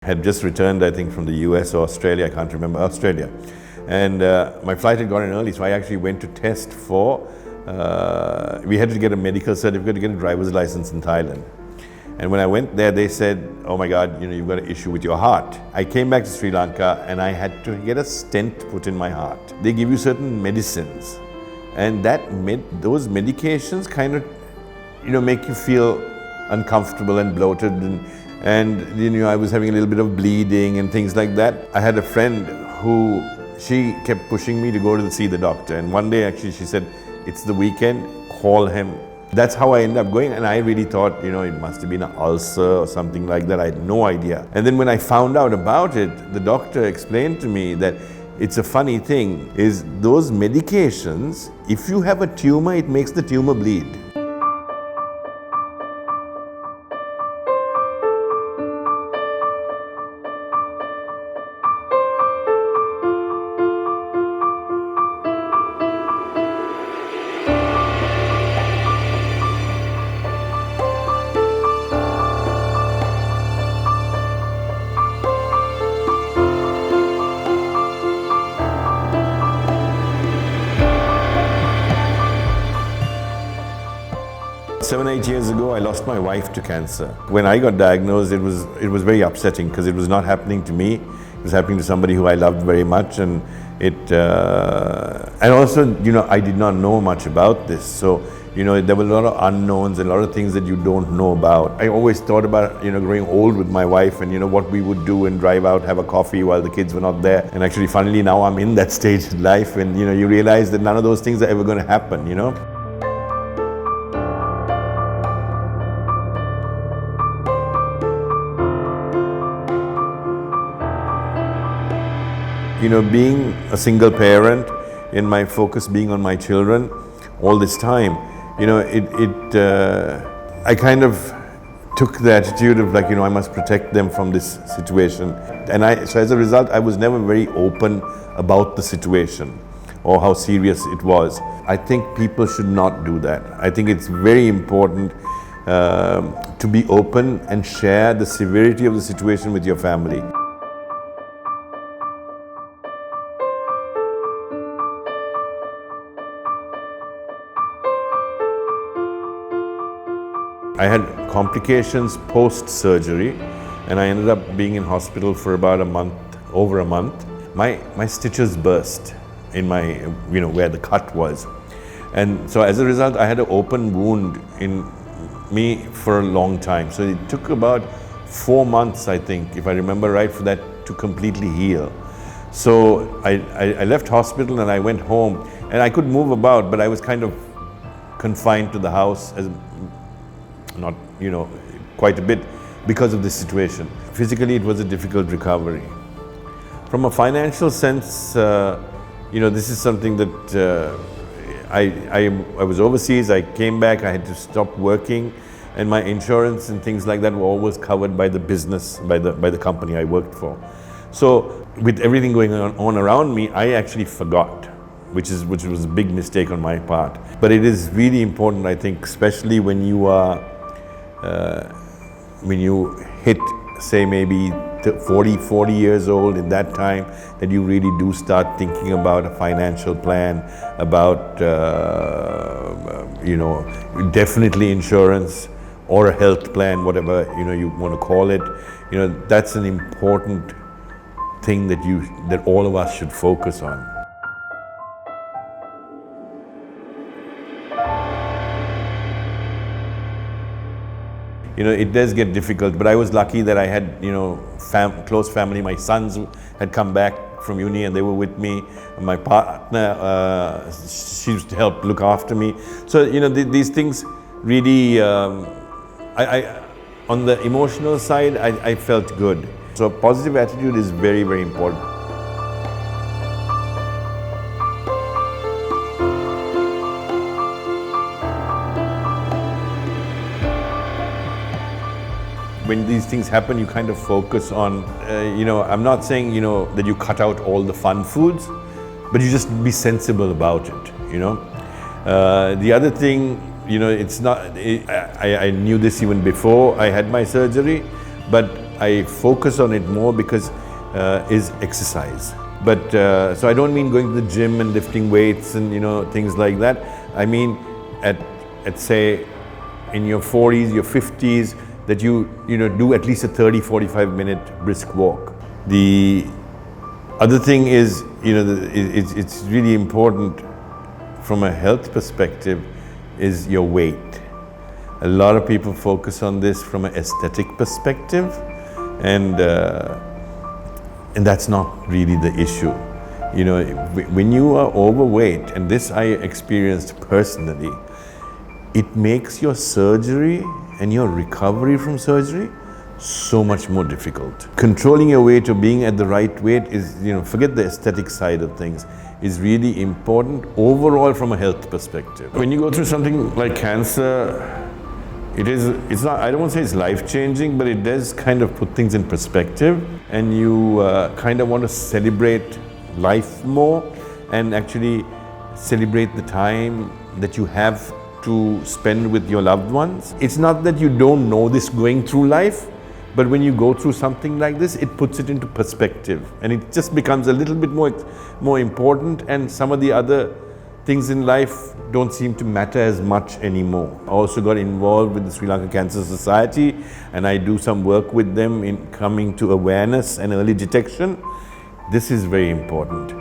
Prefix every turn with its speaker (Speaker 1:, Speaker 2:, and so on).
Speaker 1: Had just returned, I think, from the US or Australia, I can't remember, Australia. And my flight had gone in early, so I actually went to test for, we had to get a medical certificate to get a driver's license in Thailand. And when I went there, they said, oh my God, you've got an issue with your heart. I came back to Sri Lanka and I had to get a stent put in my heart. They give you certain medicines, and those medications kind of, make you feel uncomfortable and bloated. And I was having a little bit of bleeding and things like that. I had a friend who, she kept pushing me to go to see the doctor. And one day actually she said, it's the weekend, call him. That's how I ended up going, and I really thought, it must have been an ulcer or something like that. I had no idea. And then when I found out about it, the doctor explained to me that it's a funny thing, is those medications, if you have a tumor, it makes the tumor bleed. Seven, 8 years ago, I lost my wife to cancer. When I got diagnosed, it was very upsetting because it was not happening to me. It was happening to somebody who I loved very much, and also, I did not know much about this. So, there were a lot of unknowns and a lot of things that you don't know about. I always thought about, growing old with my wife and, what we would do and drive out, have a coffee while the kids were not there. And actually, funnily, now I'm in that stage in life, and, you realize that none of those things are ever going to happen, Being a single parent and my focus being on my children all this time, I kind of took the attitude of I must protect them from this situation. And so as a result, I was never very open about the situation or how serious it was. I think people should not do that. I think it's very important to be open and share the severity of the situation with your family. I had complications post-surgery, and I ended up being in hospital for about over a month. My stitches burst in my, where the cut was. And so as a result, I had an open wound in me for a long time. So it took about 4 months, I think, if I remember right, for that to completely heal. So I left hospital and I went home, and I could move about, but I was kind of confined to the house, not quite a bit, because of this situation. Physically, it was a difficult recovery. From a financial sense, this is something that I was overseas. I came back. I had to stop working, and my insurance and things like that were always covered by the business, by the company I worked for. So with everything going on around me, I actually forgot, which was a big mistake on my part. But it is really important, I think, especially when you are when you hit, say, maybe 40 years old, in that time, that you really do start thinking about a financial plan, about definitely insurance or a health plan, whatever you want to call it. That's an important thing that all of us should focus on. It does get difficult, but I was lucky that I had, close family. My sons had come back from uni and they were with me. My partner, she used to help look after me. So, these things really, on the emotional side, I felt good. So a positive attitude is very, very important. When these things happen, you kind of focus on, I'm not saying, that you cut out all the fun foods, but you just be sensible about it, The other thing, it's not, I knew this even before I had my surgery, but I focus on it more because is exercise. But so I don't mean going to the gym and lifting weights and things like that. I mean at say in your 40s, your 50s, that you do at least a 30-45 minute brisk walk. The other thing is, it's really important from a health perspective is your weight. A lot of people focus on this from an aesthetic perspective, and that's not really the issue. When you are overweight, and this I experienced personally, it makes your surgery and your recovery from surgery so much more difficult. Controlling your weight or being at the right weight is, forget the aesthetic side of things, is really important overall from a health perspective. When you go through something like cancer, it's not, I don't want to say it's life-changing, but it does kind of put things in perspective, and you kind of want to celebrate life more and actually celebrate the time that you have to spend with your loved ones. It's not that you don't know this going through life, but when you go through something like this, it puts it into perspective, and it just becomes a little bit more important, and some of the other things in life don't seem to matter as much anymore. I also got involved with the Sri Lanka Cancer Society, and I do some work with them in coming to awareness and early detection. This is very important.